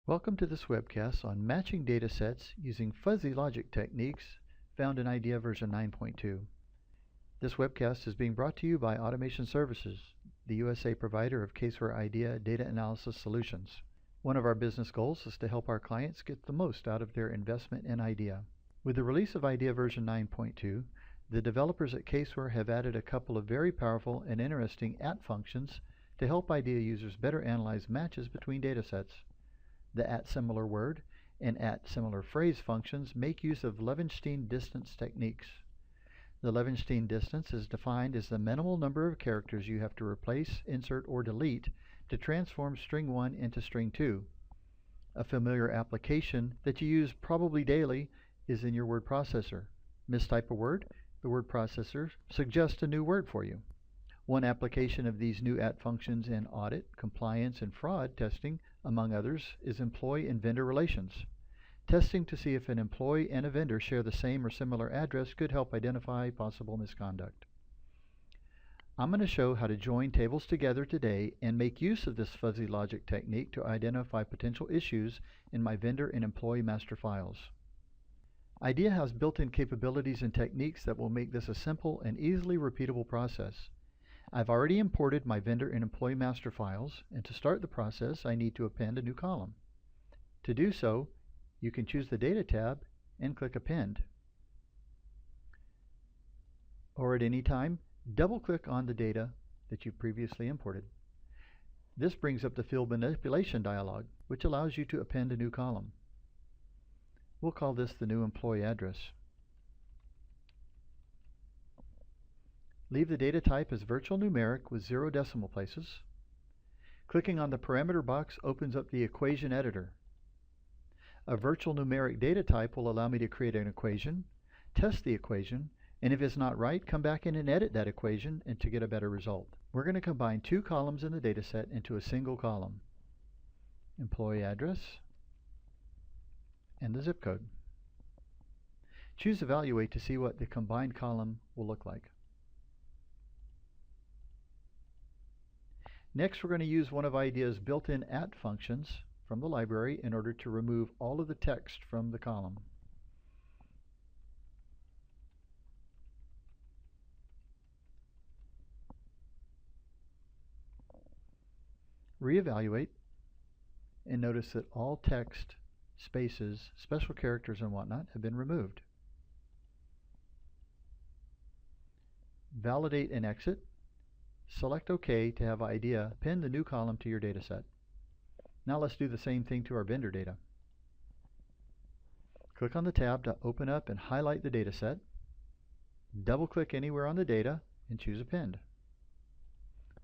Welcome to this webcast on matching datasets using fuzzy logic techniques found in IDEA version 9.2. This webcast is being brought to you by Automation Services, the USA provider of Caseware IDEA data analysis solutions. One of our business goals is to help our clients get the most out of their investment in IDEA. With the release of IDEA version 9.2, the developers at Caseware have added a couple of very powerful and interesting @ functions to help IDEA users better analyze matches between datasets. The @similar word and @similar phrase functions make use of Levenshtein distance techniques. The Levenshtein distance is defined as the minimal number of characters you have to replace, insert, or delete to transform string 1 into string 2. A familiar application that you use probably daily is in your word processor. Mistype a word, the word processor suggests a new word for you. One application of these new @ functions in audit, compliance, and fraud testing, among others, is employee and vendor relations. Testing to see if an employee and a vendor share the same or similar address could help identify possible misconduct. I'm going to show how to join tables together today and make use of this fuzzy logic technique to identify potential issues in my vendor and employee master files. IDEA has built-in capabilities and techniques that will make this a simple and easily repeatable process. I've already imported my vendor and employee master files, and to start the process I need to append a new column. To do so, you can choose the Data tab and click Append. Or at any time, double-click on the data that you previously imported. This brings up the field manipulation dialog, which allows you to append a new column. We'll call this the new employee address. Leave the data type as virtual numeric with 0 decimal places. Clicking on the parameter box opens up the equation editor. A virtual numeric data type will allow me to create an equation, test the equation, and if it's not right, come back in and edit that equation and to get a better result. We're going to combine 2 columns in the dataset into a single column: employee address and the zip code. Choose Evaluate to see what the combined column will look like. Next, we're going to use one of IDEA's built-in @ functions from the library in order to remove all of the text from the column. Reevaluate, and notice that all text, spaces, special characters, and whatnot have been removed. Validate and exit. Select OK to have IDEA append the new column to your dataset. Now let's do the same thing to our vendor data. Click on the tab to open up and highlight the dataset. Double-click anywhere on the data and choose Append.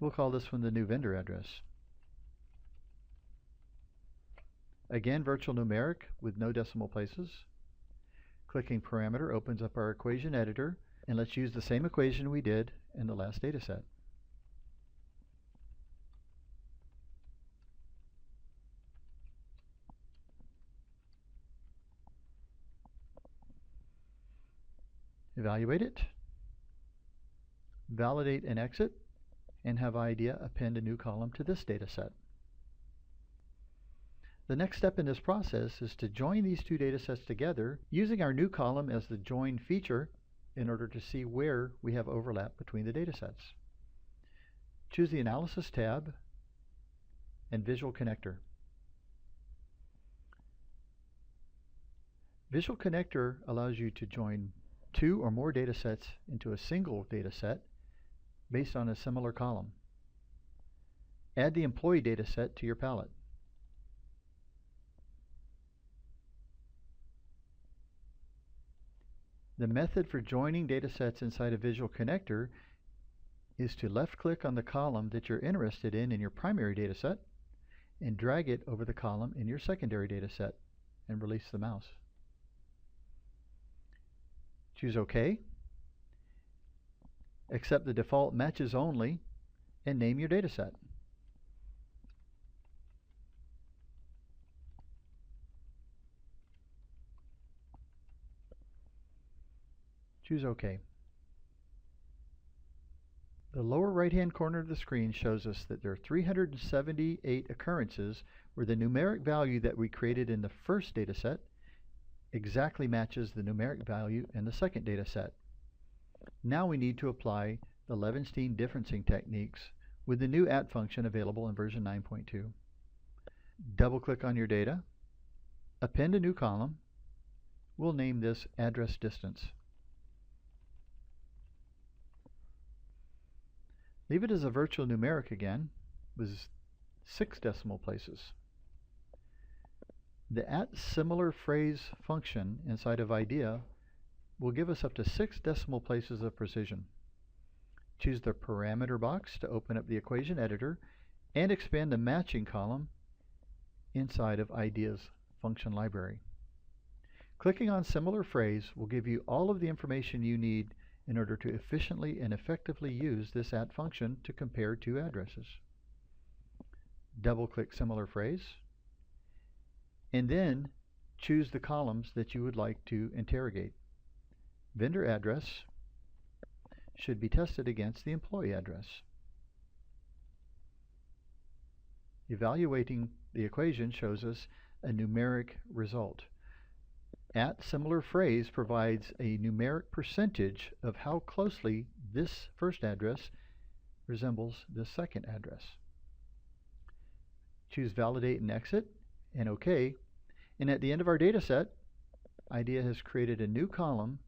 We'll call this one the new vendor address. Again, virtual numeric with no decimal places. Clicking parameter opens up our equation editor, and let's use the same equation we did in the last dataset. Evaluate it, validate and exit, and have IDEA append a new column to this dataset. The next step in this process is to join these 2 datasets together using our new column as the join feature in order to see where we have overlap between the datasets. Choose the Analysis tab and Visual Connector. Visual Connector allows you to join 2 or more datasets into a single dataset based on a similar column. Add the employee dataset to your palette. The method for joining datasets inside a Visual Connector is to left-click on the column that you're interested in your primary dataset and drag it over the column in your secondary dataset and release the mouse. Choose OK, accept the default matches only, and name your dataset. Choose OK. The lower right-hand corner of the screen shows us that there are 378 occurrences where the numeric value that we created in the first data set exactly matches the numeric value in the second data set. Now we need to apply the Levenshtein differencing techniques with the new at function available in version 9.2. Double-click on your data, append a new column. We'll name this address distance. Leave it as a virtual numeric again with 6 decimal places. The at similar phrase function inside of IDEA will give us up to 6 decimal places of precision. Choose the parameter box to open up the equation editor and expand the matching column inside of IDEA's function library. Clicking on similar phrase will give you all of the information you need in order to efficiently and effectively use this at function to compare 2 addresses. Double-click similar phrase, and then choose the columns that you would like to interrogate. Vendor address should be tested against the employee address. Evaluating the equation shows us a numeric result. At similar phrase provides a numeric percentage of how closely this first address resembles the second address. Choose Validate and Exit and OK. And at the end of our data set, IDEA has created a new column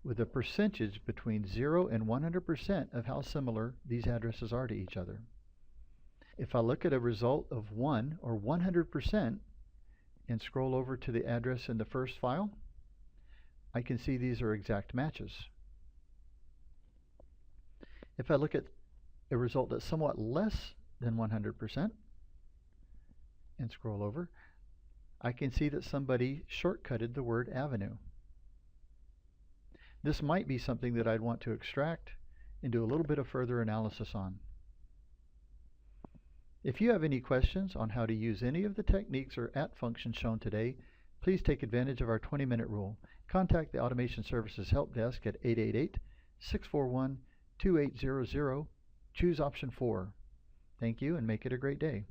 with a percentage between 0 and 100% of how similar these addresses are to each other. If I look at a result of 1 or 100% and scroll over to the address in the first file, I can see these are exact matches. If I look at a result that's somewhat less than 100% and scroll over, I can see that somebody shortcutted the word avenue. This might be something that I'd want to extract and do a little bit of further analysis on. If you have any questions on how to use any of the techniques or at functions shown today, please take advantage of our 20-minute rule. Contact the Automation Services Help Desk at 888-641-2800. Choose option 4. Thank you and make it a great day.